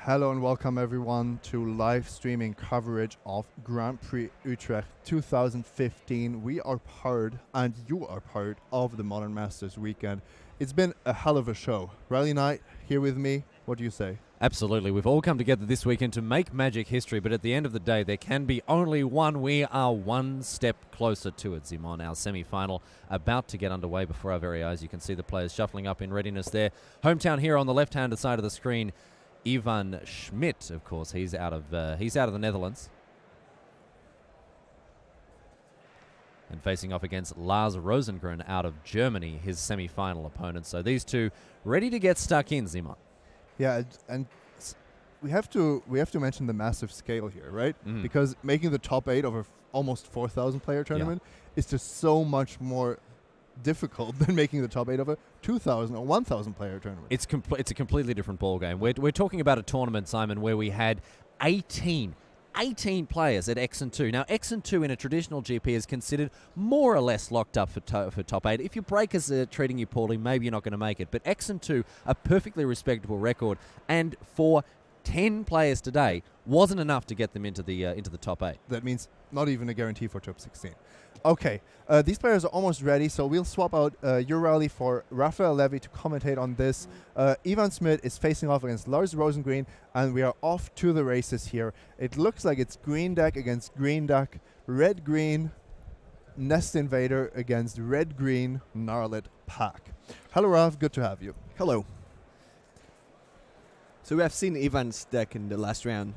Hello and welcome everyone to live streaming coverage of Grand Prix Utrecht 2015. We are part, and you are part, of the Modern Masters weekend. It's been a hell of a show. Riley Knight here with me. What do you say? Absolutely. We've all come together this weekend to make magic history, but at the end of the day, there can be only one. We are one step closer to it, Zimon. Our semi-final about to get underway before our very eyes. You can see the players shuffling up in readiness there. Hometown hero on the left-hand side of the screen, Ivan Smit, of course. He's out of the Netherlands. And facing off against Lars Rosengren out of Germany, his semi-final opponent. So these two ready to get stuck in, Zimon. Yeah, and we have to mention the massive scale here, right? Because making the top 8 of a almost 4,000 player tournament is just so much more difficult than making the top 8 of a 2,000 or 1,000 player tournament. It's a completely different ballgame. We're talking about a tournament, Simon, where we had 18 players at X and 2. Now, X and 2 in a traditional GP is considered more or less locked up for top 8. If your breakers are treating you poorly, maybe you're not going to make it. But X and 2, a perfectly respectable record, and for 10 players today, wasn't enough to get them into the top 8. That means not even a guarantee for top 16. Okay, these players are almost ready, so we'll swap out your rally for Raphael Levy to commentate on this. Ivan Smit is facing off against Lars Rosengren, and we are off to the races here. It looks like it's green deck against green deck, red-green Nest Invader against red-green Gnarled Pack. Hello, Ralph. Good to have you. Hello. So we have seen Ivan's deck in the last round,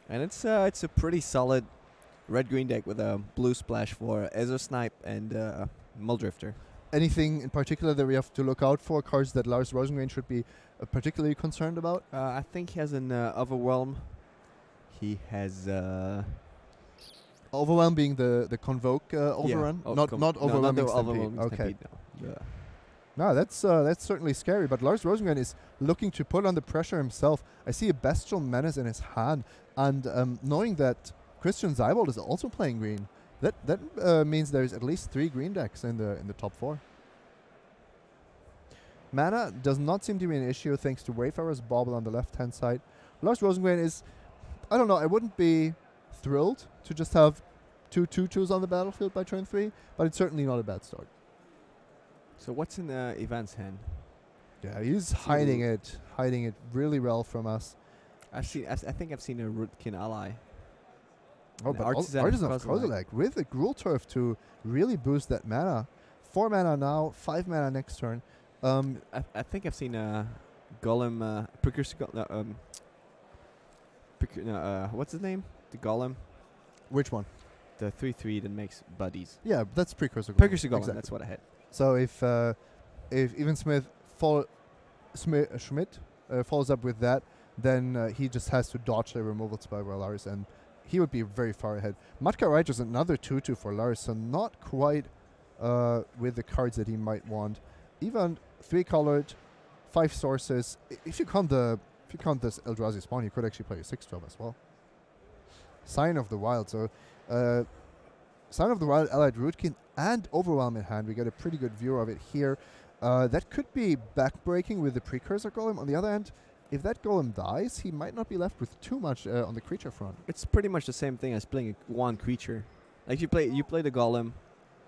and it's a pretty solid red-green deck with a blue splash for Ezo Snipe and Muldrifter. Anything in particular that we have to look out for? Cards that Lars Rosengren should be particularly concerned about? I think he has an Overwhelm. He has Overwhelm being the Convoke overrun? Not Overwhelming Stampede. Okay. No, that's certainly scary, but Lars Rosengren is looking to put on the pressure himself. I see a Bestial Menace in his hand, and knowing that Christian Seibold is also playing green, that means there's at least 3 green decks in the top 4. Mana does not seem to be an issue thanks to Wayfarer's Bauble on the left-hand side. Lars Rosengren is, I don't know, I wouldn't be thrilled to just have 2 2/2s on the battlefield by turn 3, but it's certainly not a bad start. So what's in Ivan's hand? Yeah, he's hiding it really well from us. I think I've seen a Rootkin ally. Oh, but Artisan of Kozilek with a Gruul Turf to really boost that mana. 4 mana now, 5 mana next turn. I think I've seen a Golem Precursor. What's his name? The Golem. Which one? The 3/3 that makes buddies. Yeah, that's Precursor Golem. Precursor Golem. Exactly. That's what I had. So if Ivan Schmidt follows up with that, then he just has to dodge the removal spell by Lars, and he would be very far ahead. Matka Reich is another 2/2 for Lars, so not quite with the cards that he might want. Ivan 3-colored, 5 sources. If you count this Eldrazi spawn, he could actually play a 6-drop as well. Sign of the Wild. So Sign of the Wild, Allied Rootkin, and Overwhelm in hand. We get a pretty good view of it here. That could be backbreaking with the Precursor Golem. On the other hand, if that Golem dies, he might not be left with too much on the creature front. It's pretty much the same thing as playing one creature. Like you play the Golem.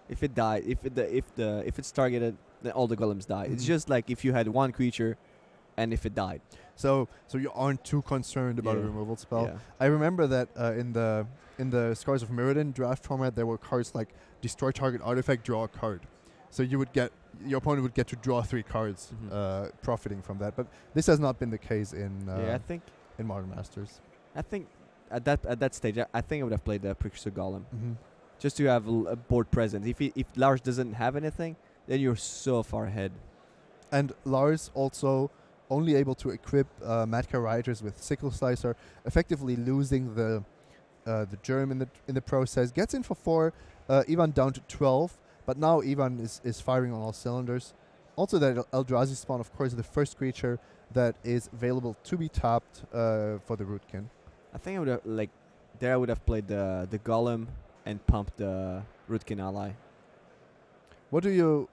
If it dies, if it's targeted, then all the Golems die. It's just like if you had one creature, and if it died. So you aren't too concerned about a removal spell. Yeah. I remember that in the Scars of Mirrodin draft format, there were cards like destroy target artifact, draw a card. So your opponent would get to draw 3 cards, profiting from that. But this has not been the case in Modern Masters. I think at that stage, I think I would have played the Precursor Golem, just to have a board presence. If Lars doesn't have anything, then you're so far ahead. And Lars also only able to equip Matka Riders with Sickle Slicer, effectively losing the germ in the process. Gets in for 4, Ivan down to 12, but now Ivan is firing on all cylinders. Also that Eldrazi spawn, of course, the first creature that is available to be tapped for the Rootkin. I think I would have played the Golem and pumped the Rootkin ally. What do you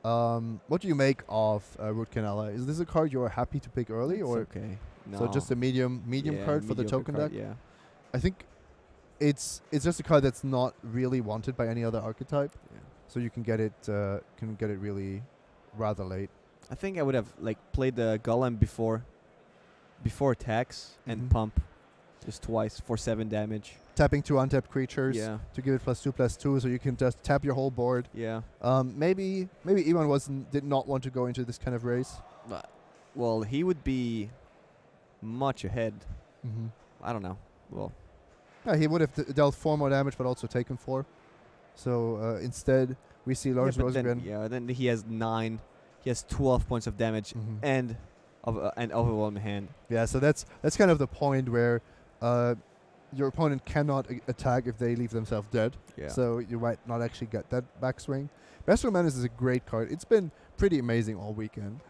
What do you make of Rootkin Ally? Is this a card you are happy to pick early, It's or okay. No. so just a medium Yeah, card for the mediocre token card, deck? Yeah. I think it's just a card that's not really wanted by any other archetype, Yeah. so you can get it really rather late. I think I would have like played the Golem before attacks and Mhm. pump just twice for 7 damage. Tapping 2 untapped creatures Yeah. to give it +2/+2, so you can just tap your whole board. Yeah. Maybe Ivan did not want to go into this kind of race. But well, he would be much ahead. Mm-hmm. I don't know. Well, Yeah, he would have dealt 4 more damage, but also taken 4. So instead, we see Lars Rosengren. then he has 9. He has 12 points of damage Mhm. and an overwhelming hand. Yeah, so that's kind of the point where your opponent cannot attack if they leave themselves dead. Yeah. So you might not actually get that backswing. Bestial Menace is a great card. It's been pretty amazing all weekend.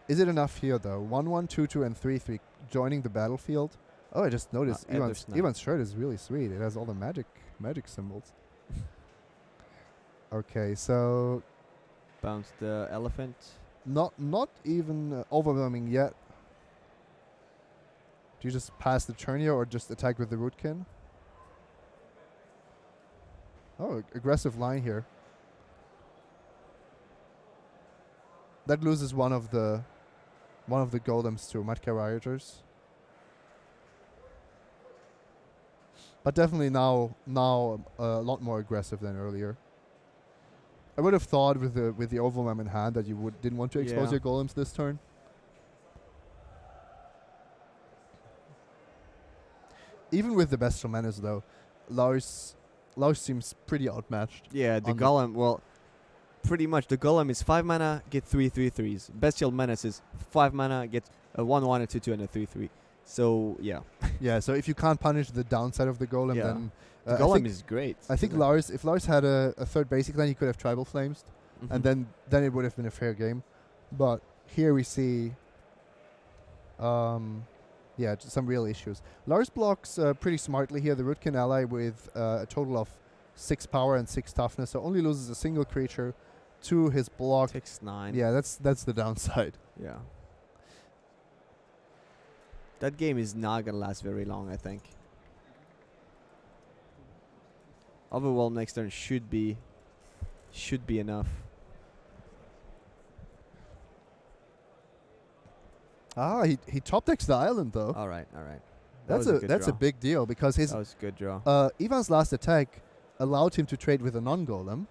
Is it enough here though? 1/1, 2/2, and 3/3 joining the battlefield. Oh, I just noticed Ivan's shirt is really sweet. It has all the magic symbols. Okay, so Bounce the elephant. not even overwhelming yet. Do you just pass the turn here or just attack with the Rootkin? Oh, aggressive line here. That loses one of the golems to Matka Rioters. But definitely now a lot more aggressive than earlier. I would have thought with the overwhelm in hand that you didn't want to expose Yeah. your golems this turn. Even with the Bestial Menace though, Lars seems pretty outmatched. Yeah, the on the- Golem. Well, pretty much the Golem is 5 mana, get 3/3/3s. Bestial Menace is 5 mana, get a 1/1, a 2/2, and a 3/3. So yeah, Yeah, so if you can't punish the downside of the golem, Yeah. then the I Golem think, is great. I think isn't it? if Lars had a third basic land, he could have Tribal Flames, and Mhm. then it would have been a fair game. But here we see, some real issues. Lars blocks pretty smartly here. The Rootkin Ally with a total of 6 power and 6 toughness, so only loses a single creature to his block. Takes 9. Yeah, that's the downside. Yeah. That game is not gonna last very long, I think. Overwhelm next turn should be enough. He top decks the island though. All right. That's a big deal because his That was a good draw. Ivan's last attack allowed him to trade with a non-golem,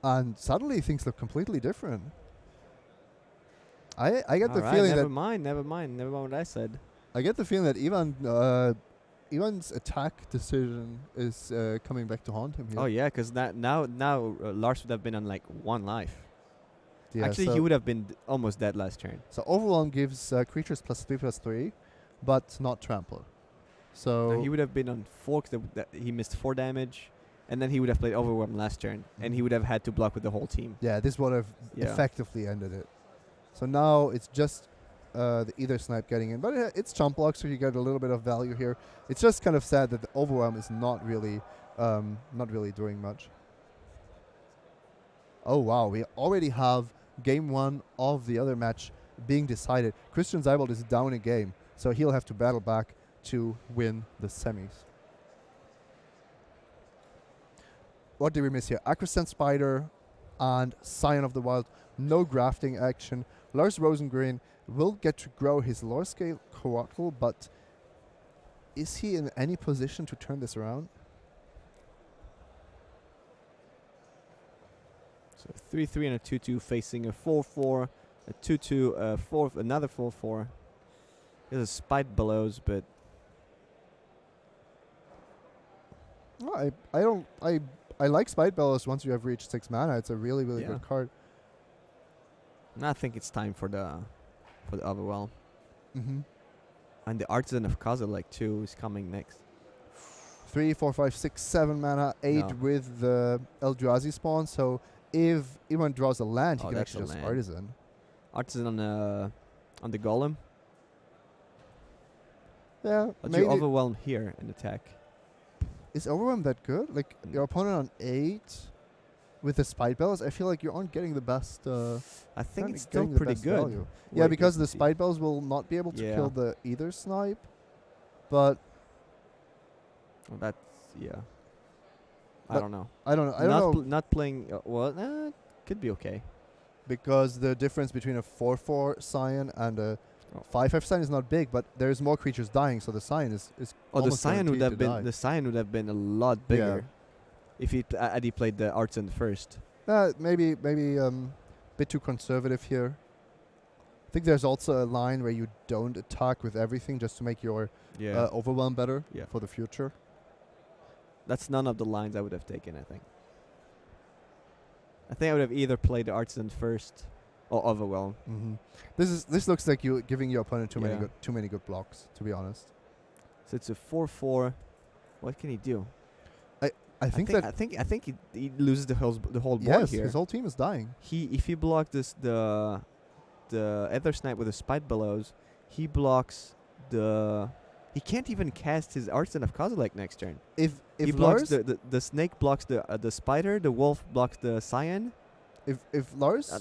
and suddenly things look completely different. I get the Alright, feeling never mind what I said. I get the feeling that Ivan's attack decision is coming back to haunt him here. Oh yeah, because now Lars would have been on like 1 life. Yeah, Actually, so he would have been almost dead last turn. So overwhelm gives creatures +3/+3, but not trample. So No, he would have been on 4 'cause he missed 4 damage, and then he would have played overwhelm last turn, and he would have had to block with the whole team. yeah, this would have Yeah. effectively ended it. So now it's just the either snipe getting in, but it's chump block, so you get a little bit of value here. It's just kind of sad that the overwhelm is not really doing much. Oh wow, we already have game 1 of the other match being decided. Christian Seibold is down a game, so he'll have to battle back to win the semis. What did we miss here? Acroscent Spider and Scion of the Wild. No grafting action. Lars Rosengren will get to grow his lore scale Coatl, but is he in any position to turn this around? So 3/3 and a 2/2 facing a 4/4, a 2/2, another 4/4. There's a Spite Bellows, but No, I like Spite Bellows once you have reached 6 mana. It's a really Yeah. good card. I think it's time for the overwhelm. Mm-hmm. And the Artisan of Kozilek too is coming next. 3, 4, 5, 6, 7 mana, 8 No. with the Eldrazi spawn. So if Ivan draws a land, he Oh, can that's actually a just land. Artisan. Artisan on the Golem. Yeah, But maybe. you overwhelm here and attack. Is Overwhelm that good? Like, your opponent on 8? with the Spite Bells, I feel like you aren't getting the best. I think aren't it's still getting the pretty best good. value. Yeah, Wait, because let the me see. Spite Bells will not be able to Yeah. kill the either snipe, but Well, that's yeah. I But don't know. I don't know. I don't not know not playing. Could be okay. because the difference between a 4/4 Scion and a Oh. 5/5 Scion is not big, but there's more creatures dying, so the Scion is Oh, the almost Scion would guaranteed have to been die. the Scion would have been a lot bigger if he played the Artisan first. Maybe bit too conservative here. I think there's also a line where you don't attack with everything just to make your Yeah. overwhelm better Yeah. for the future. That's none of the lines I would have taken, I think. I think I would have either played the Artisan first or Overwhelm. Mm-hmm. This looks like you giving your opponent too Yeah. many good blocks, to be honest. So it's a 4/4. What can he do? I think I think he loses the whole board yes, here. his whole team is dying. If he blocks the Ether Snipe with the Spite Bellows, he blocks the. He can't even cast his Artisan of Kozilek next turn. If He blocks Lars the snake blocks the spider, the wolf blocks the Scion. if Lars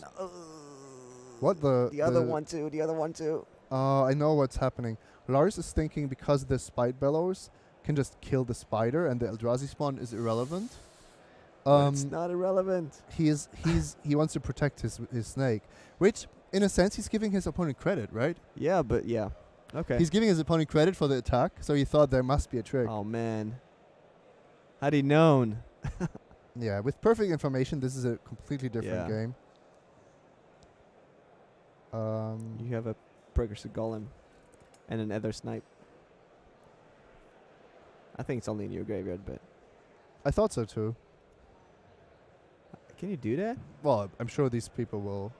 what The other one too. I know what's happening. Lars is thinking because the Spite Bellows can just kill the spider and the Eldrazi spawn is irrelevant. But it's not irrelevant. He wants to protect his snake, which in a sense he's giving his opponent credit, right? Yeah, but yeah. Okay. He's giving his opponent credit for the attack, so he thought there must be a trick. Oh man. Had he known? Yeah, with perfect information, this is a completely different Yeah. game. You have a Precursor Golem and an Ether Snipe. I think it's only in your graveyard, but I thought so too. can you do that? Well, I'm sure these people will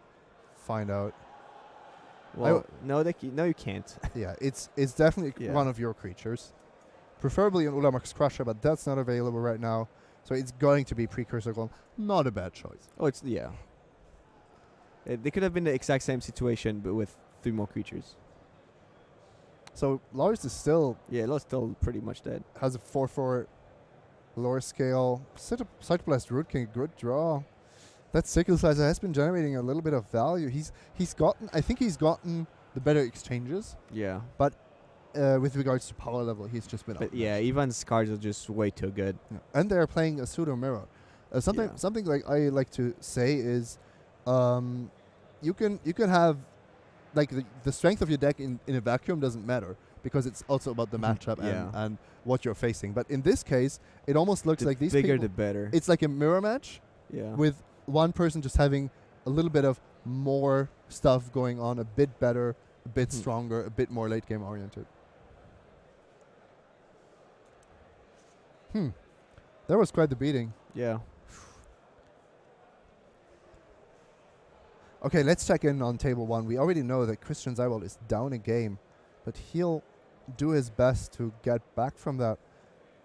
find out. Well, no, you can't. Yeah, it's definitely Yeah. one of your creatures. Preferably an Ulamak's Crusher, but that's not available right now. So it's going to be Precursor Golem. Not a bad choice. Oh, it's yeah. They could have been the exact same situation, but with 3 more creatures. So Lars is still Yeah, Lord's still pretty much dead. has a 4/4 lore scale. Cytoblast Root King, good draw. That Sickle Slicer has been generating a little bit of value. I think he's gotten the better exchanges. Yeah. With regards to power level, he's just been But outmatched. yeah, Ivan's cards are just way too good. Yeah. And they're playing a pseudo mirror. Something like I like to say is, you can have like the strength of your deck in a vacuum doesn't matter because it's also about the matchup Yeah. and what you're facing. But in this case, it almost looks The like these bigger people. the better. It's like a mirror match Yeah. with one person just having a little bit of more stuff going on, a bit better, a bit Mhm. stronger, a bit more late game oriented. That was quite the beating. Yeah. Okay, let's check in on table 1. We already know that Christian Zeibold is down a game, but he'll do his best to get back from that.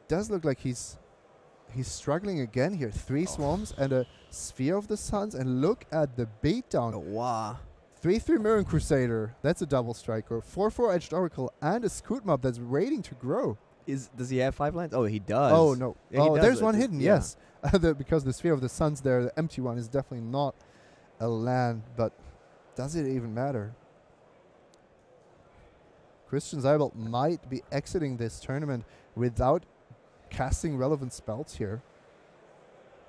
Does look like he's struggling again here. 3 Swarms and a Sphere of the Suns, and look at the beatdown. Wow. 3/3 Mirror Crusader, that's a double striker. 4/4 Edged Oracle and a Scoot Mob that's waiting to grow. Does he have 5 lands? Oh, he does. Oh no! Yeah, he Oh, does there's it. one hidden. Yeah. Yes, because the Sphere of the Suns there, the empty one, is definitely not a land. But does it even matter? Christian Zeibold might be exiting this tournament without casting relevant spells here.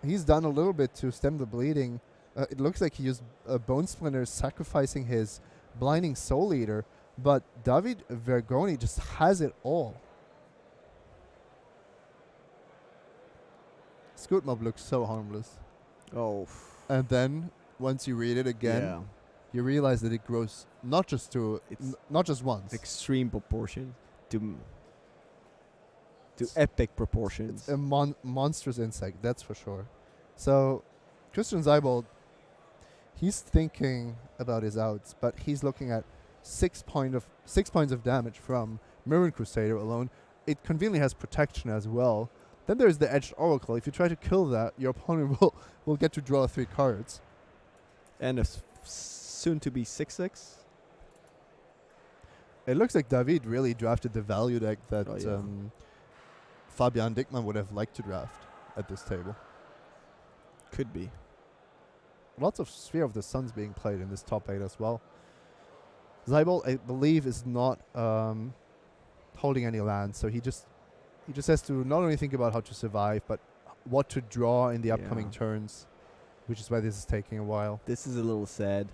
He's done a little bit to stem the bleeding. It looks like he used Bone Splinter, sacrificing his Blinding Soul Eater, but David Vergoni just has it all. Scoot Mob looks so harmless. Oh. And then, once you read it again, Yeah. you realize that it grows not just not just once. Extreme proportion to epic proportions. It's a monstrous insect, that's for sure. So, Christian Zeibold, he's thinking about his outs, but he's looking at 6 points of damage from Mirror Crusader alone. It conveniently has protection as well. Then there's the Edged Oracle. If you try to kill that, your opponent will get to draw 3 cards. And a soon to be 6/6. It looks like David really drafted the value deck that Oh, yeah. Fabian Dickmann would have liked to draft at this table. Could be. Lots of Sphere of the Suns being played in this top 8 as well. Zeibold, I believe, is not holding any land, so he just has to not only think about how to survive, but what to draw in the upcoming turns, which is why this is taking a while. This is a little sad.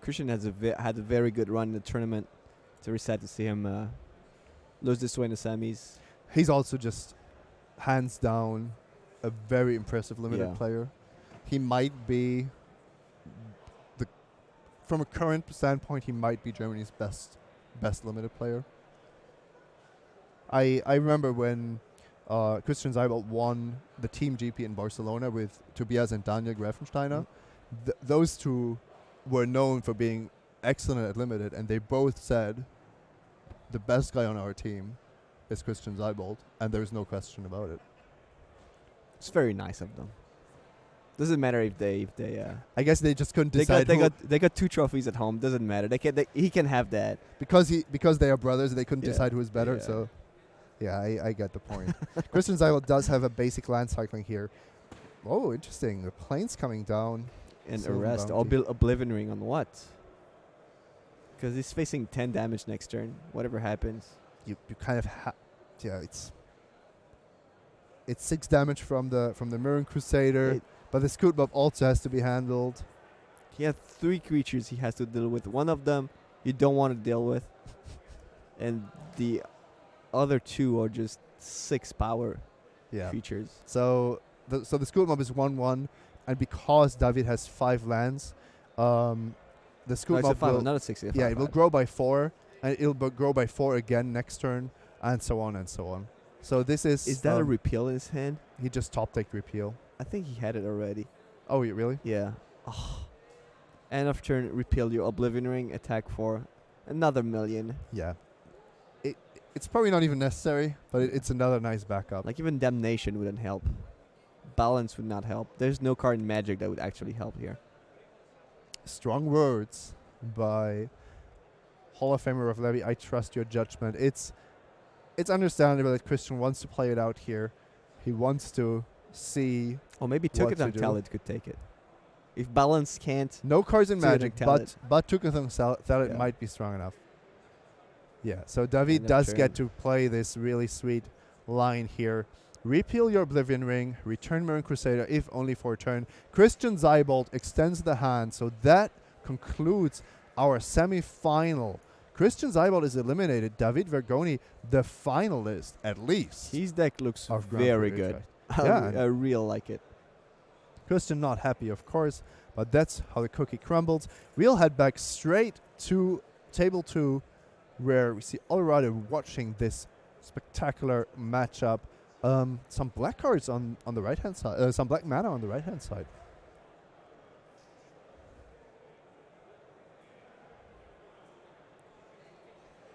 Christian has had a very good run in the tournament. It's very sad to see him lose this way in the semis. He's also just hands down a very impressive limited player. He might be from a current standpoint, he might be Germany's best limited player. I remember when Christian Zeibold won the Team GP in Barcelona with Tobias and Daniel Grafensteiner. Those two were known for being excellent at limited, and they both said the best guy on our team is Christian Zeibold, and there's no question about it. It's very nice of them. Doesn't matter if they I guess they just couldn't decide. They got 2 trophies at home. Doesn't matter. He can have that because they are brothers. They couldn't decide who is better. Yeah. So, I get the point. Christian Zeibold does have a basic land cycling here. Oh, interesting. The plane's coming down. And Silver arrest or bounty. build Oblivion Ring on what? Because he's facing 10 damage next turn. Whatever happens. You kind of it's 6 damage from the Mirren Crusader. But the Scoot Mob also has to be handled. He has 3 creatures he has to deal with. One of them you don't want to deal with. And the other 2 are just 6 power creatures. So the Scoot Mob is 1/1. And because David has 5 lands, the Scoot Mob will... Another 6. it will grow by 4. And it'll grow by 4 again next turn. And so on and so on. So this is... Is that a repeal in his hand? He just top-decked repeal. I think he had it already. Oh, really? Yeah. Oh. End of turn, repeal your Oblivion Ring, attack for another 1,000,000. Yeah. It's probably not even necessary, but it's another nice backup. Like even Damnation wouldn't help. Balance would not help. There's no card in Magic that would actually help here. Strong words by Hall of Famer of Levy. I trust your judgment. It's understandable that Christian wants to play it out here. He wants to see... Or maybe what to Tukathan do. Khalid could take it. If Balance can't... No cards in Tukathan Magic, Khalid. but Tukathan Khalid Yeah. might be strong enough. Yeah, so David End of does turn. get to play this really sweet line here. Repeal your Oblivion Ring, return Mirren Crusader, if only for a turn. Christian Zeibold extends the hand, so that concludes our semi-final. Christian Zeibold is eliminated. David Vergoni, the finalist, at least. His deck looks Of Grand very Prix good. Utrecht. Yeah. I really like it. Christian not happy, of course, but that's how the cookie crumbles. We'll head back straight to table 2, where we see Alvarado watching this spectacular matchup. Some black cards on the right-hand side. Some black mana on the right-hand side.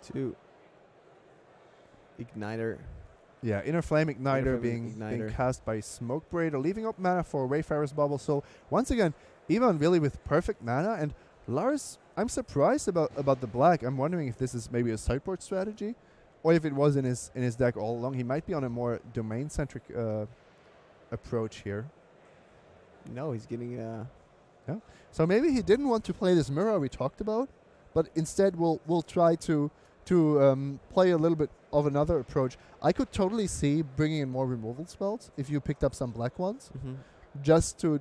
Two. Igniter. Yeah, Inner Flame Igniter Flame being Igniter. cast by Smoke Braider, leaving up mana for Wayfarer's Bubble. So once again, Ivan really with perfect mana. And Lars, I'm surprised about the black. I'm wondering if this is maybe a sideboard strategy, or if it was in his deck all along. He might be on a more domain-centric approach here. No, he's getting... So maybe he didn't want to play this mirror we talked about, but instead we'll try to play a little bit of another approach. I could totally see bringing in more removal spells if you picked up some black ones, just to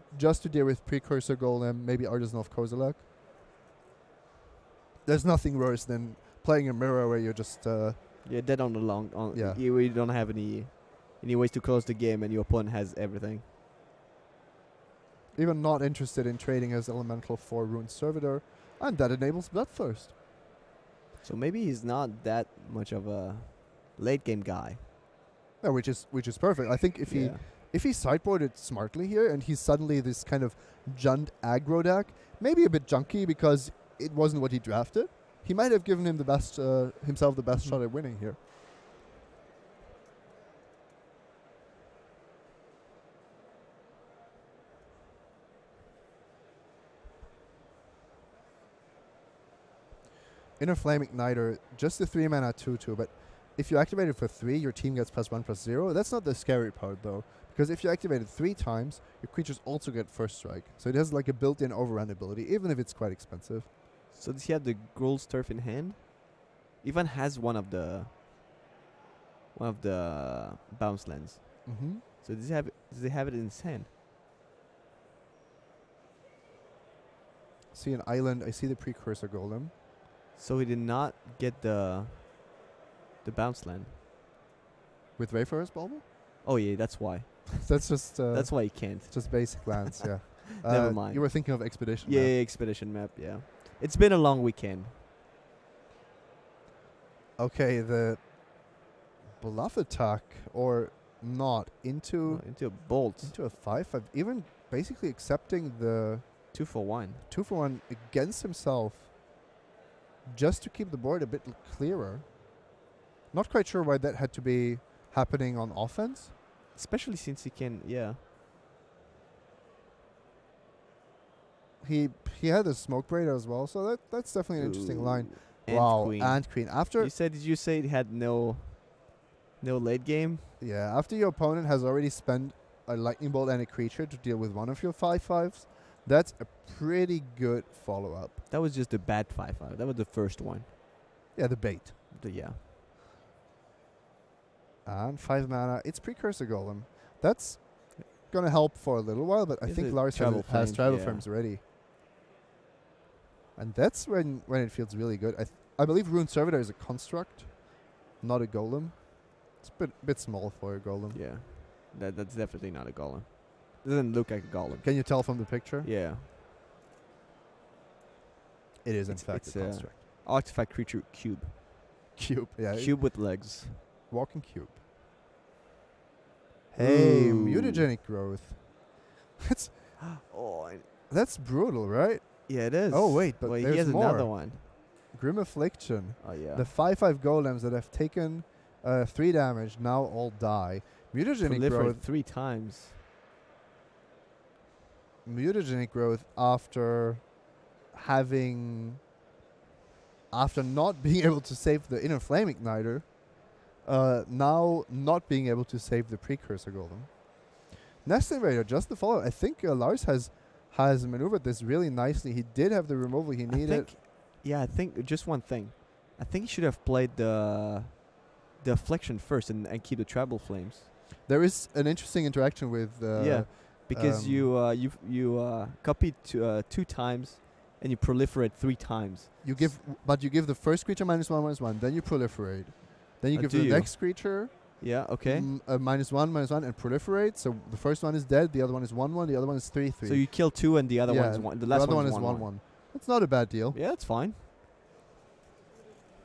deal with Precursor Golem, maybe Artisan of Kozilek. There's nothing worse than playing a mirror where you're just You're dead on the long... Yeah. You don't have any ways to close the game and your opponent has everything. even not interested in trading his Elemental for Rune Servitor, and that enables Bloodthirst. So maybe he's not that much of a late game guy. Yeah, which is perfect. I think if he sideboarded smartly here and he's suddenly this kind of Jund aggro deck, maybe a bit junky because it wasn't what he drafted, he might have given him the best himself the best shot at winning here. Inner Flame Igniter, just a 3 mana 2/2, but if you activate it for 3, your team gets +1/+0. That's not the scary part though, because if you activate it 3 times, your creatures also get first strike. So it has like a built-in overrun ability, even if it's quite expensive. So does he have the Grohl's Turf in hand? Ivan has one of the bounce lands. Mm-hmm. So does he have it in his hand? See an island. I see the precursor golem. So he did not get the bounce land. With Wayfarer's Bauble? Oh yeah, that's why. That's just That's why he can't. just basic lands, yeah. Never mind. You were thinking of Expedition. Yeah, map. expedition map. Yeah, it's been a long weekend. Okay, the bluff attack or not into Into a bolt. into a 5/5, even basically accepting the 2 for 1. 2-for-1 against himself, just to keep the board a bit clearer. Not quite sure why that had to be happening on offense. Especially since he can. Yeah. He had a smoke braid as well, so that's definitely an interesting line. And Wow, queen. and queen. After Did you say it had no late game? yeah, after your opponent has already spent a lightning bolt and a creature to deal with one of your 5/5s, that's a pretty good follow-up. That was just a bad 5/5. That was the first one. Yeah, the bait. Yeah. And 5 mana. It's Precursor Golem. That's gonna help for a little while, but I Is think it Lars Travel has Frames? Travel Yeah. Frames ready. And that's when it feels really good. I believe Rune Servitor is a construct, not a golem. It's a bit small for a golem. Yeah. That's definitely not a golem. Doesn't look like a golem. Can you tell from the picture? Yeah. It is in It's- fact it's a a construct. Artifact creature cube. Cube. Yeah. Cube with legs. Walking cube. Hey, Ooh. mutagenic growth. Oh, That's brutal, right? yeah, it is. Oh, wait, but he there's has more. another one. Grim Affliction. Oh yeah. The 5/5 golems that have taken 3 damage now all die. Mutagenic Proliferate growth. 3 times. Mutagenic growth after not being able to save the Inner Flame Igniter, now not being able to save the Precursor Golem. Nest Invader, just the follow. I think Lars has maneuvered this really nicely. He did have the removal he needed. I think just one thing. I think he should have played the Affliction first and keep the Treble Flames. There is an interesting interaction with Because you copy 2 times and you proliferate 3 times. you give the first creature -1/-1, then you proliferate. Then you give do the you? next creature Yeah. Okay. -1/-1 and proliferate. So the first one is dead, the other one is 1/1, the other one is 3/3. So you kill 2 and the other Yeah, one's 1. The the last other one one's is 1/1. 1/1. That's not a bad deal. Yeah, that's fine.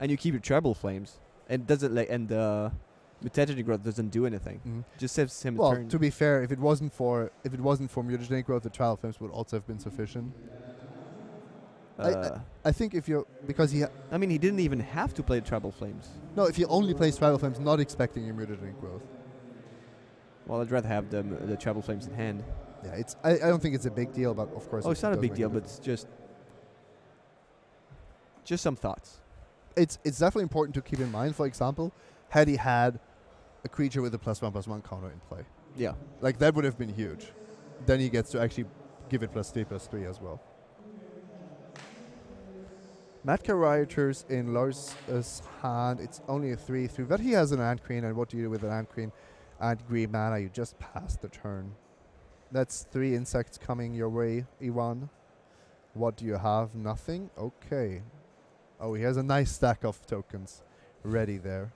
And you keep your Treble Flames. And doesn't the mutagenic growth doesn't do anything. Mhm. Just saves him a Well, turn. to be fair, if it wasn't for mutagenic growth, the trial flames would also have been sufficient. I think if you I mean, he didn't even have to play Treble Flames. if he only plays trial flames, not expecting a mutagenic growth. Well, I'd rather have the Treble Flames in hand. Yeah, I don't think it's a big deal, but of course. Oh, it's not a does big make deal, but difference. it's just some thoughts. It's definitely important to keep in mind. For example, had he had a creature with a +1/+1 counter in play, Yeah. like that would have been huge. Then he gets to actually give it +3/+3 as well. Matka Rioters in Lars' hand. It's only a 3/3, but he has an Ant Queen, and what do you do with an Ant Queen and green mana? You just pass the turn. That's 3 insects coming your way, Ivan. What do you have? Nothing? Okay. Oh, he has a nice stack of tokens ready there.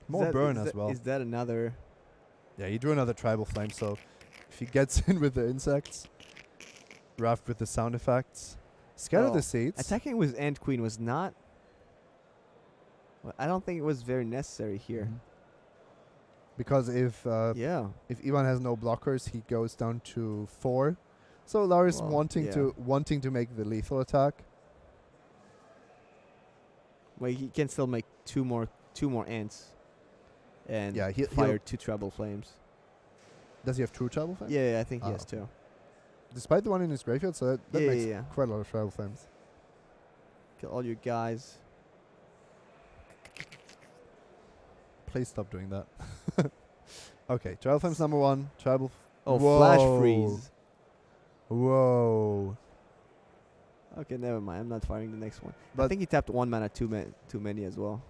More burn as well. Is that another? Yeah, you drew another Tribal Flame, so if he gets in with the insects, Raft with the sound effects, scatter Oh, the seeds. Attacking with Ant Queen was not. Well, I don't think it was very necessary here. Mhm. Because if Yeah. Ivan has no blockers, he goes down to 4. So Lars Well, wanting to make the lethal attack. Well, he can still make two more ants, and Yeah, fire 2 Treble Flames. Does he have true Tribal Flame? Yeah, I think he Oh, has okay. 2. Despite the one in his graveyard, so that Yeah, makes yeah. quite a lot of Tribal Flames. Kill all your guys. Please stop doing that. Okay, Travel Flames number 1. Travel. Oh, Whoa. Flash Freeze. Whoa. Okay, never mind. I'm not firing the next one. I But think he tapped 1 mana too many as well.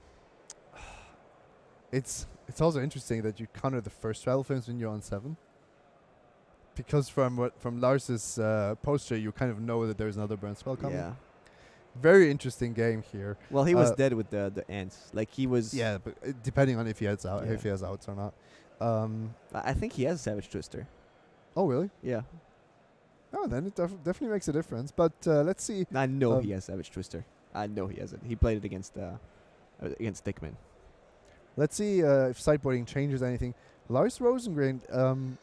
it's also interesting that you counter the first Travel Flames when you're on 7. Because from Lars's poster, you kind of know that there's another burn spell coming. Yeah. Very interesting game here. Well, he was dead with the ants. Like he was. Yeah, but depending on if he has Yeah. if he has outs or not. I think he has Savage Twister. Oh really? Yeah. Oh, then it definitely makes a difference. But let's see. I know he has Savage Twister. I know he has it. He played it against Dickman. Let's see if sideboarding changes anything. Lars Rosengren.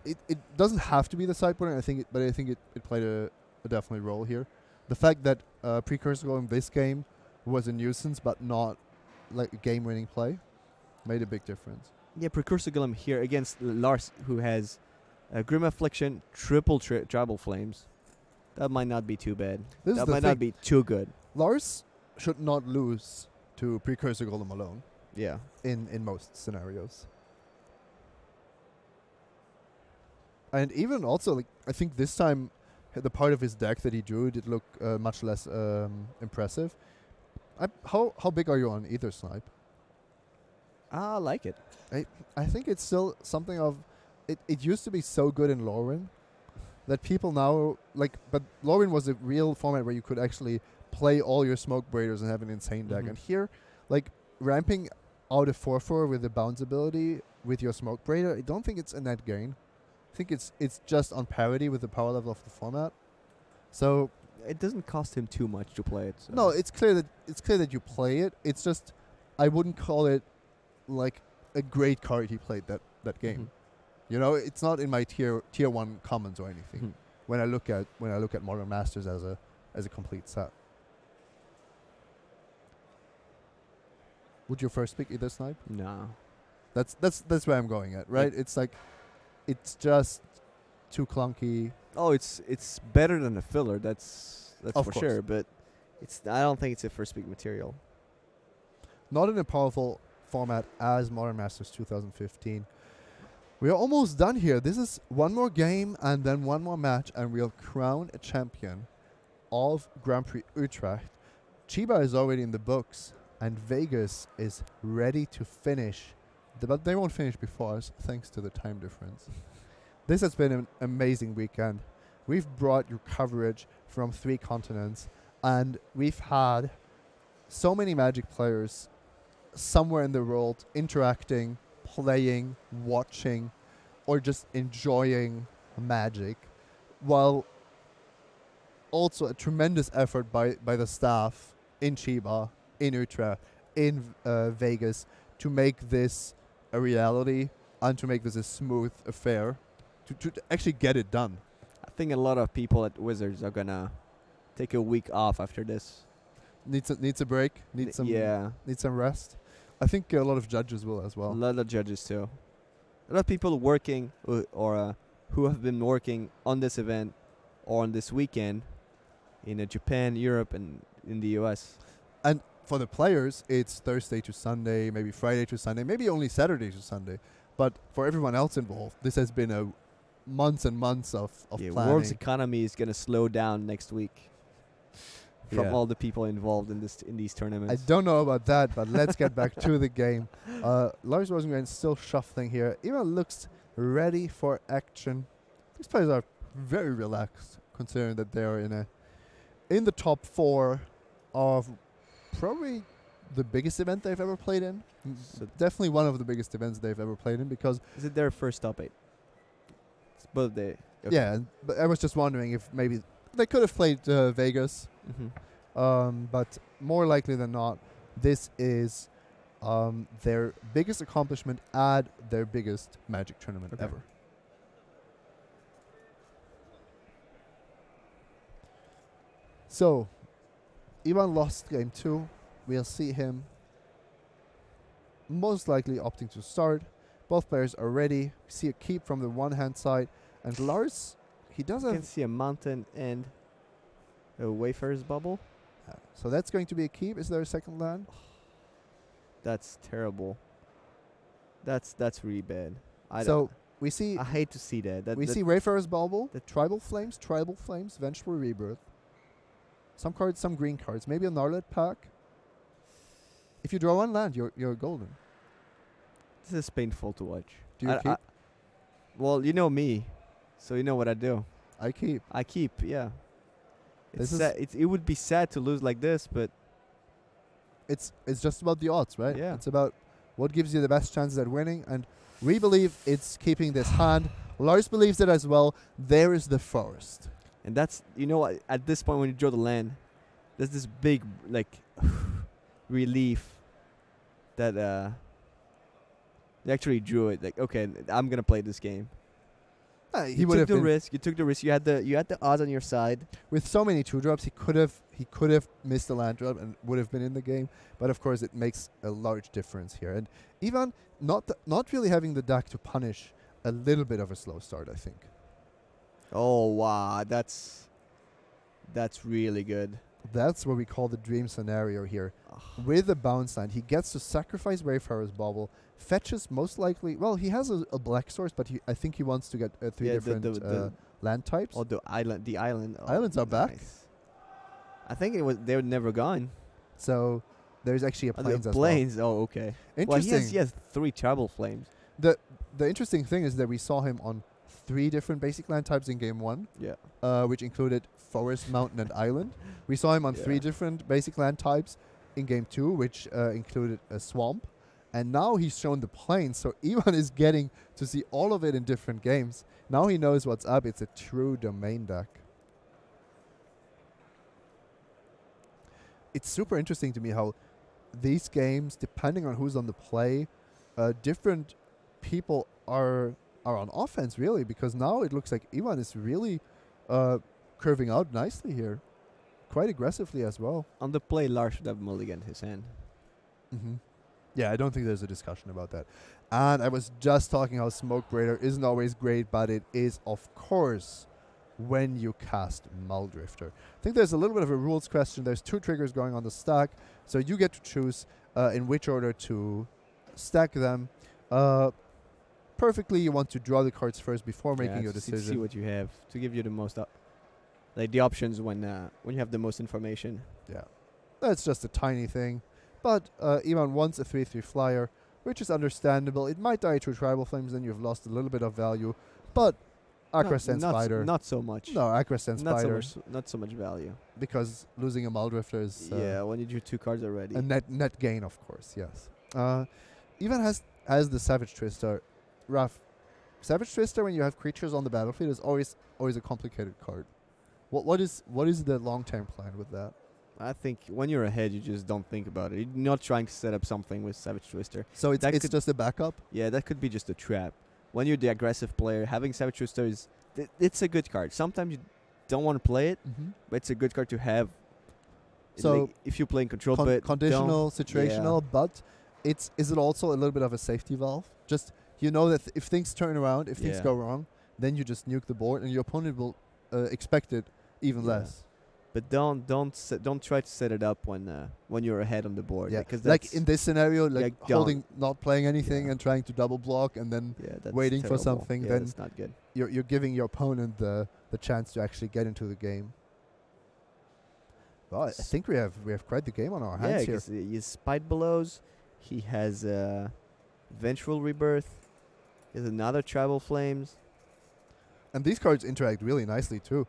It doesn't have to be the sideboarding. But I think it played a definitely role here. The fact that Precursor Golem this game was a nuisance, but not like a game-winning play, made a big difference. Yeah, Precursor Golem here against Lars, who has Grim Affliction, triple Tribal Flames. That might not be too bad. This is That the might thing. not be too good. Lars should not lose to Precursor Golem alone Yeah. in most scenarios. And even also, like I think this time, the part of his deck that he drew did look much less impressive. How big are you on either snipe? I like it. I think it's still something of... It used to be so good in Lorwyn that people now... But Lorwyn was a real format where you could actually play all your Smoke Breeders and have an insane deck. Mhm. And here, ramping out a 4/4 with the bounce ability with your Smoke Breeder, I don't think it's a net gain. I think it's just on parity with the power level of the format. So It doesn't cost him too much to play it. So. no, it's clear that you play it. It's just I wouldn't call it like a great card he played that game. Mhm. You know, it's not in my tier 1 commons or anything. Mhm. When I look at Modern Masters as a complete set. Would you first pick either snipe? No. That's where I'm going at, right? It's like it's just too clunky. Oh, it's better than a filler. That's Of for course. sure. But I don't think it's a first pick material. Not in a powerful format as Modern Masters 2015. We are almost done here. This is one more game and then one more match, and we'll crown a champion of Grand Prix Utrecht. Chiba is already in the books, and Vegas is ready to finish. But they won't finish before us, thanks to the time difference. This has been an amazing weekend. We've brought you coverage from 3 continents, and we've had so many Magic players somewhere in the world interacting, playing, watching, or just enjoying Magic, while also a tremendous effort by the staff in Chiba, in Utrecht, in Vegas to make this a reality and to make this a smooth affair, to actually get it done. I think a lot of people at Wizards are gonna take a week off after this. Needs a break, needs some rest. I think a lot of judges will as A well. lot of judges too. A lot of people working or who have been working on this event or on this weekend in Japan, Europe, and in the US. And for the players, it's Thursday to Sunday, maybe Friday to Sunday, maybe only Saturday to Sunday. But for everyone else involved, this has been a months and months of Yeah, planning. world's economy is gonna slow down next week from Yeah. all the people involved in these I tournaments. don't know about that, but let's get back to the game. Lars Rosengren still shuffling here. Even looks ready for action. These players are very relaxed, considering that they are in the top 4 of probably the biggest event they've ever played in. So Definitely one of the biggest events they've ever played in, because is it their first top 8? It's both they. Okay. yeah. But I was just wondering if maybe they could have played Vegas. Mm-hmm. But more likely than not, this is their biggest accomplishment at their biggest Magic tournament Okay. ever. So, Ivan lost game 2. We'll see him most likely opting to start. Both players are ready. We see a keep from the one-hand side. And Lars, he does You have... can see a mountain and a Wayfarer's bubble. So that's going to be a keep. Is there a second land? That's terrible. That's really bad. So we see I hate to see that. we see Wayfarer's Bauble, the Tribal Flames, Vengeful Rebirth. Some cards, some green cards. Maybe a Narlet pack. If you draw one land, you're golden. This is painful to watch. Do you keep? Well, you know me, so you know what I do. I keep. I keep, yeah. This It would be sad to lose like this, but It's just about the odds, right? Yeah. It's about what gives you the best chances at winning, and we believe it's keeping this hand. Lars believes it as well. There is the forest. and that's at this point when you draw the land, there's this big relief that they actually drew it. Like, okay, I'm gonna play this game. He You would took have the been risk. You took the risk. You had the odds on your side. with so many 2-drops. He could have missed the land drop and would have been in the game. But of course, it makes a large difference here. And Ivan not really having the deck to punish a little bit of a slow start, I think. Oh wow, that's really good. That's what we call the dream scenario here. With a bounce land, he gets to sacrifice Wayfarer's Bauble, fetches most likely. Well, he has a black source, but I think he wants to get three Yeah, different land types. Oh, the island. The island. Oh, Islands are back. nice. I think they were never gone. So there's actually a Oh, plains the as planes. Oh, okay. well. Well, Interesting. he has 3 Tribal Flames. The interesting thing is that we saw him on 3 different basic land types in game 1, Yeah. which included forest, mountain, and island. We saw him on 3 Yeah. different basic land types in game 2, which included a swamp. And now he's shown the plains, so Ivan is getting to see all of it in different games. Now he knows what's up. It's a true domain deck. It's super interesting to me how these games, depending on who's on the play, different people are on offense, really, because now it looks like Ivan is really curving out nicely here. Quite aggressively as well. On the play, Lars should have mulliganed his hand. Mm-hmm. Yeah, I don't think there's a discussion about that. And I was just talking how Smoke Braider isn't always great, but it is, of course, when you cast Muldrifter. I think there's a little bit of a rules question. There's 2 triggers going on the stack, so you get to choose in which order to stack them. Perfectly, you want to draw the cards first before making your to see decision. what you have to give you the most the options when you have the most information. Yeah, that's just a tiny thing. But Ivan wants a 3/3 flyer, which is understandable. It might die to Tribal Flames, then you've lost a little bit of value. But Acroscent Spider. Not so much. No, Acroscent Spider. Not so much value. Because losing a Muldrifter is Yeah, when you drew 2 cards already. a net gain, of course, yes. Ivan has the Savage Twister. Rough. Savage Twister, when you have creatures on the battlefield, is always a complicated card. What is the long-term plan with that? I think when you're ahead, you just don't think about it. You're not trying to set up something with Savage Twister. So it's That could- just a backup? Yeah, that could be just a trap. When you're the aggressive player, having Savage Twister is it's a good card. Sometimes you don't want to play it, Mm-hmm. but it's a good card to have. So Like, if you're playing control, but conditional, don't- situational, but is it also a little bit of a safety valve? Just you know that if things turn around, if things Yeah. go wrong, then you just nuke the board, and your opponent will expect it even Yeah. less. But don't try to set it up when you're ahead on the board. Yeah, because like that's in this scenario, like like don't. holding, not playing anything, Yeah. and trying to double block, and then that's waiting for terrible. something, Yeah, then that's not good. you're giving your opponent the chance to actually get into the game. Well, I think we have quite the game on our hands here. because he has Spite Bellows. He has Vengeful Rebirth. He has another Tribal Flames. And these cards interact really nicely too.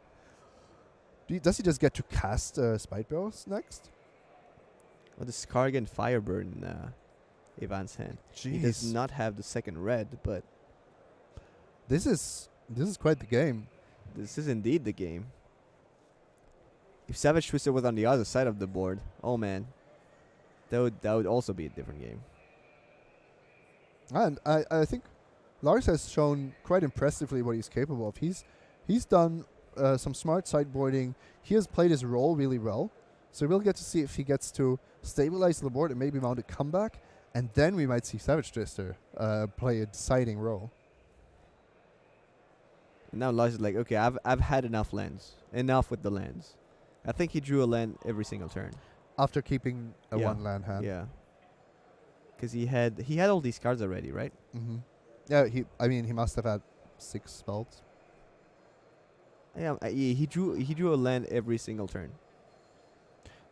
Does he just get to cast Spite Bellows next? Well, the Skargan Firebird in Ivan's hand. He does Jeez, not have the second red, but this is quite the game. this is indeed the game. If Savage Twister was on the other side of the board, oh man, that would also be a different game. And I think Lars has shown quite impressively what he's capable of. He's done some smart sideboarding. He has played his role really well. So we'll get to see if he gets to stabilize the board and maybe mount a comeback. And then we might see Savage Twister play a deciding role. And now Lars is like, okay, I've had enough lands. Enough with the lands. I think he drew a land every single turn. After keeping a Yeah. one land hand. Yeah. Because he had all these cards already, right? Mm-hmm. Yeah, he must have had 6 spells. Yeah, he drew a land every single turn.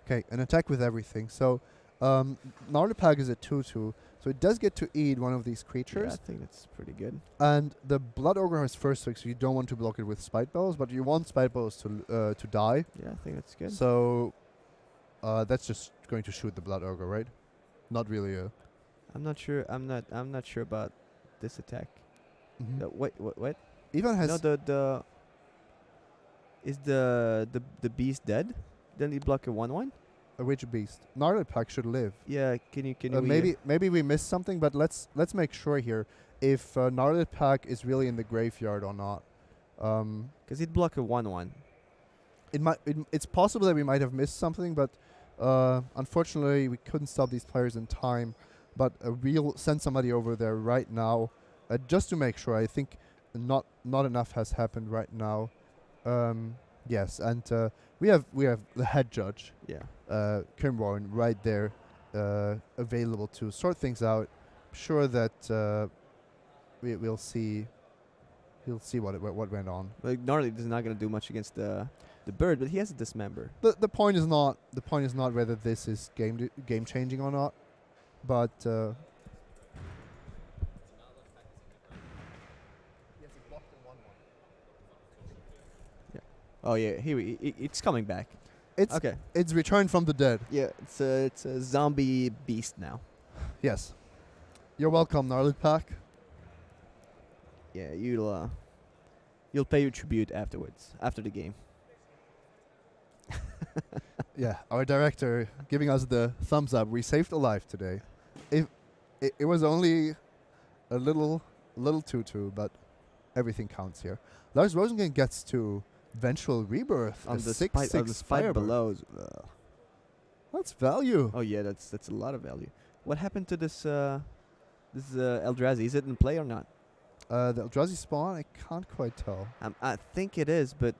Okay, an attack with everything. So, Narlipak is a 2/2, so it does get to eat one of these Yeah, I creatures. think that's pretty good. And the Blood Ogre has first strike, so you don't want to block it with Spite Bellows, but you want Spite Bellows to die. Yeah, I think that's good. So, that's just going to shoot the Blood Ogre, right? Not really a. I'm not sure. I'm not sure about this attack. Mhm. Wait, what? Ivan has. No, the is the beast dead? Then he block a 1/1. A Rage Beast. Narlipak should live. Yeah, can you Maybe we missed something, but let's make sure here if Narlipak is really in the graveyard or not. because he'd block a 1/1. It's possible that we might have missed something, but unfortunately we couldn't stop these players in time. But we'll send somebody over there right now, just to make sure. I think not enough has happened right now. Yes, and we have the head judge, Yeah. Kim Warren, right there, available to sort things out. Sure that we'll see. We'll see what went on. Like Gnarly is not gonna do much against the bird, but he has a dismember. The point is not whether this is game changing or not, but. Oh yeah, it's coming back. It's Okay. it's returned from the dead. Yeah, it's a zombie beast now. Yes. You're welcome, Narlipak. Yeah, you'll pay your tribute afterwards, after the game. Yeah, our director giving us the thumbs up. We saved a life today. It was only a little 2/2, but everything counts here. Lars Rosengren gets to Vengeful Rebirth On a the 6/6 spite Firebird. below. That's value. Oh yeah, that's a lot of value. What happened to this Eldrazi? Is it in play or not? The Eldrazi spawn, I can't quite tell. I think it is, but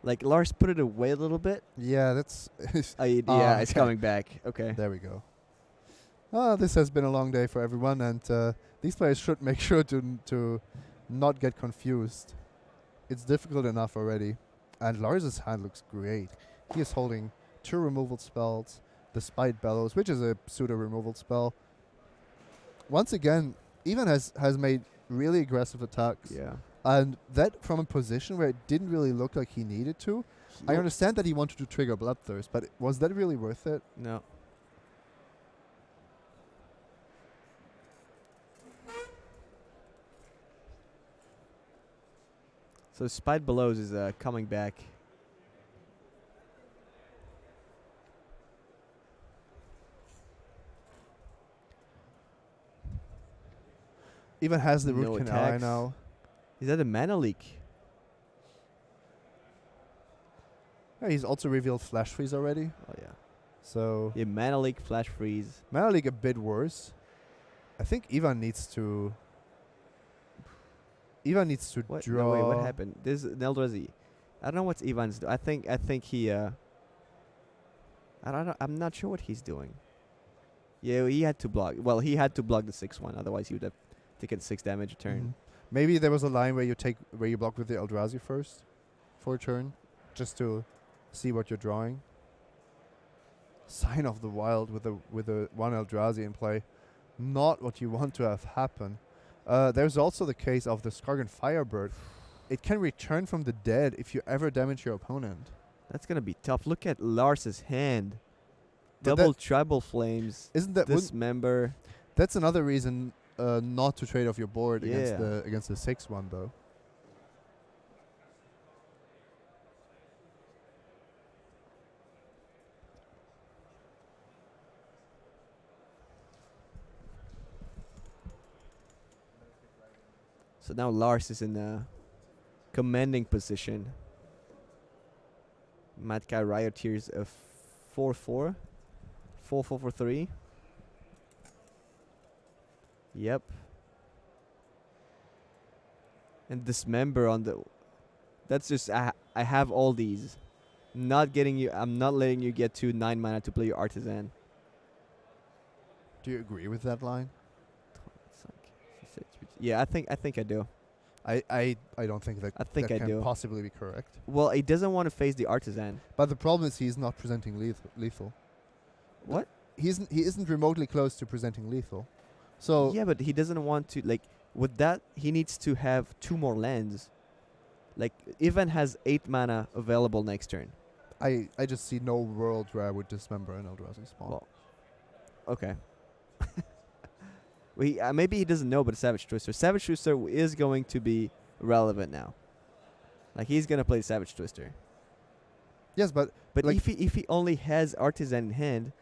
like Lars put it away a little bit. Yeah, that's. Yeah, it's okay. coming back. Okay. There we go. This has been a long day for everyone, and these players should make sure to not get confused. It's difficult enough already. And Lars's hand looks great. He is holding 2 removal spells, the Spite Bellows, which is a pseudo-removal spell. Once again, Ivan has made really aggressive attacks. Yeah. And that from a position where it didn't really look like he needed to. I understand that he wanted to trigger Bloodthirst, but was that really worth it? No. So Spite Belows is coming back. Even has the No Root Canal attacks. now. Is that a mana leak? Yeah, he's also revealed Flash Freeze already. Oh yeah. So Yeah, mana leak, flash freeze. Mana League a bit worse. I think Ivan needs to. Ivan needs to What? draw. No, wait, what happened? This is Eldrazi. I don't know what Ivan's doing. I think he. I don't know. I'm not sure what he's doing. Yeah, he had to block. Well, he had to block the 6/1. Otherwise, he would have taken 6 damage a turn. Mhm. Maybe there was a line where you block with the Eldrazi first, for a turn, just to see what you're drawing. Sign of the Wild with a 1 Eldrazi in play, not what you want to have happen. There's also the case of the Skargan Firebird. It can return from the dead if you ever damage your opponent. That's gonna be tough. Look at Lars's hand. But Double tribal flames. Isn't that Dismember. that's another reason not to trade off your board Yeah. against the 6/1 though. So now Lars is in a commanding position. Mad Guy Rioteers a 4/4. 4/4 for 3. Yep. And Dismember on the. That's just I have all these. I'm not letting you get to 9 mana to play your Artisan. Do you agree with that line? Yeah, I think I do. I don't think that I think that I can do. possibly be correct. Well, he doesn't want to face the artisan. But the problem is he's not presenting lethal. What? He isn't remotely close to presenting lethal. So Yeah, but he doesn't want to, like, with that, he needs to have 2 more lands. Like, Ivan has 8 mana available next turn. I just see no world where I would dismember an Eldrazi spawn. Well, okay. Maybe he doesn't know, but Savage Twister. Savage Twister is going to be relevant now. Like, he's going to play Savage Twister. Yes, but But like if he only has Artisan in hand,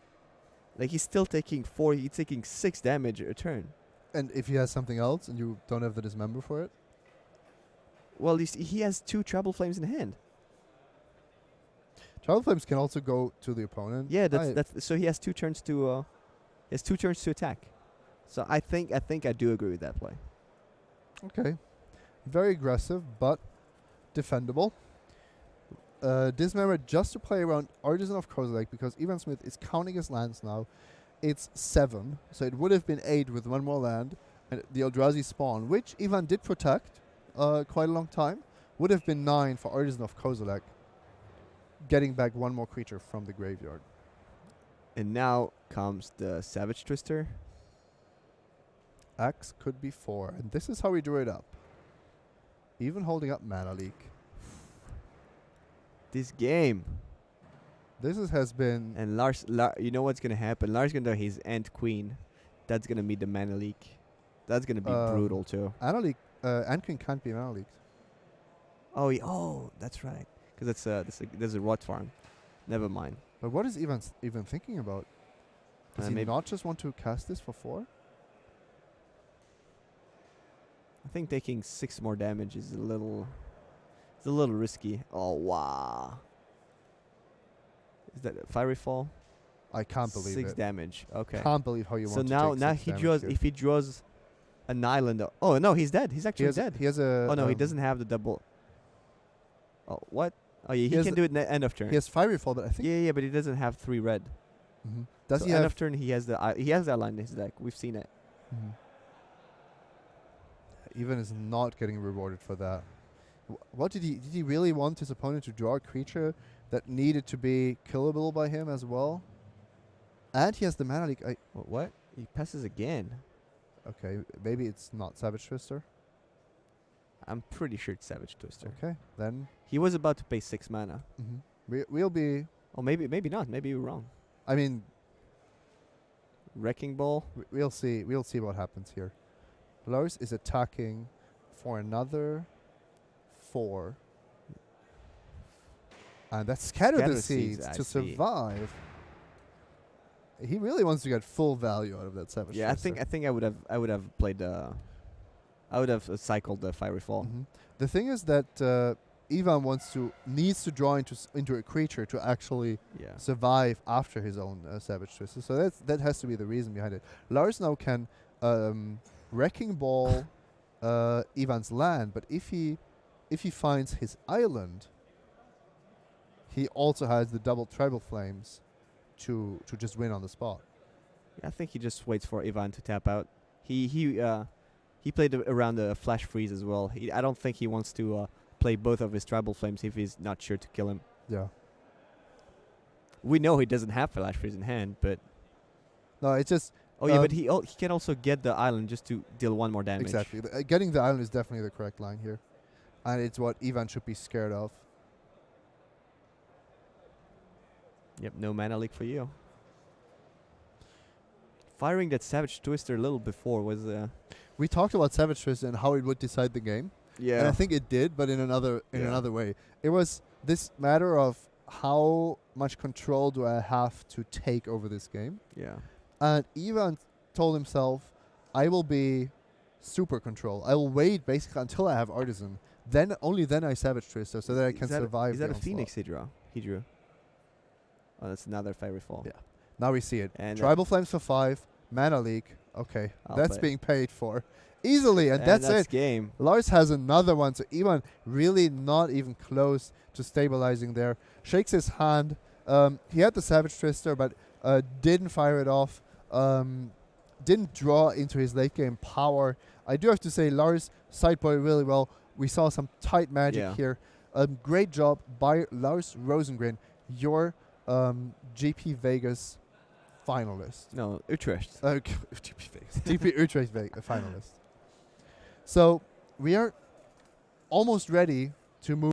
like, he's still taking 4, he's taking 6 damage a turn. and if he has something else and you don't have the dismember for it, Well, he has 2 Trouble Flames in hand. Travel Flames can also go to the opponent. Yeah, that's so he has 2 turns to attack. So I think I do agree with that play. Okay. Very aggressive, but defendable. Dismember just to play around Artisan of Kozilek because Ivan Smit is counting his lands now. It's 7, so it would have been 8 with 1 more land. And the Eldrazi spawn, which Ivan did protect quite a long time, would have been 9 for Artisan of Kozilek, getting back 1 more creature from the graveyard. And now comes the Savage Twister. Axe could be 4, and this is how we drew it up. Even holding up Mana Leak. This game. Has been... And Lars, you know what's going to happen? Lars going to do his Ant Queen. That's going to be the Mana Leak. That's going to be brutal too. Mana Leak, Ant Queen can't be Mana Leaked. Oh, that's right. Because there's a rot farm. Never mind. But what is Ivan even thinking about? Does he maybe not just want to cast this for 4? I think taking 6 more damage is a little risky. Oh wow. Is that a Fiery Fall? I can't believe 6 it. damage. Okay. Can't believe how you So want to now take now 6 he damage draws. here. If he draws an island. Oh no, he's dead. He's actually dead. He has a... Oh no, he doesn't have the double. Oh what? Oh yeah, he has can do it end of turn. He has Fiery Fall, but I think... Yeah, but he doesn't have 3 red. Mm-hmm. Does So he end have... of turn he has the island in his deck. We've seen it. Mhm. Ivan is not getting rewarded for that. What did he really want his opponent to draw a creature that needed to be killable by him as well? And he has the Mana Leak. What? He passes again. Okay, maybe it's not Savage Twister. I'm pretty sure it's Savage Twister. Okay, then He was about to pay 6 mana. we'll be... Oh, maybe not. Maybe you're wrong. I mean, Wrecking Ball. we'll see. We'll see what happens here. Lars is attacking for another 4. And that's Scatter the Seeds I to see. survive. He really wants to get full value out of that Savage Yeah, I Twister. think I would have played I would have cycled the Fiery Fall. Mhm. The thing is that Ivan needs to draw into a creature to actually Yeah. survive after his own Savage Twister. So that has to be the reason behind it. Lars now can Wrecking Ball Ivan's land, but if he finds his island, he also has the double Tribal Flames to just win on the spot. Yeah, I think he just waits for Ivan to tap out. He played around the Flash Freeze as well. I don't think he wants to play both of his Tribal Flames if he's not sure to kill him. Yeah. We know he doesn't have Flash Freeze in hand, but No, it's just... oh yeah, but he can also get the island just to deal 1 more damage. Exactly. Getting the island is definitely the correct line here. And it's what Ivan should be scared of. Yep, no Mana Leak for you. Firing that Savage Twister a little before was We talked about Savage Twister and how it would decide the game. And I think it did, but in another way. It was this matter of how much control do I have to take over this game. Yeah. And Ivan told himself, I will be super control. I will wait basically until I have Artisan. Only then I Savage Twister so that I can survive. Is that the a onslaught. Phoenix he drew? Oh, that's another Fiery Fall. Yeah. Now we see it. And Tribal Flames for 5, Mana Leak. Okay, I'll that's play. being paid for easily, and that's it. Game. Lars has another one, so Ivan really not even close to stabilizing there. Shakes his hand. He had the Savage Twister, but didn't fire it off. didn't draw into his late game power. I do have to say Lars sideboarded really well. We saw some tight magic Yeah. here. Great job by Lars Rosengren, your GP Vegas finalist. No, Utrecht. GP Vegas. GP Utrecht finalist. So we are almost ready to move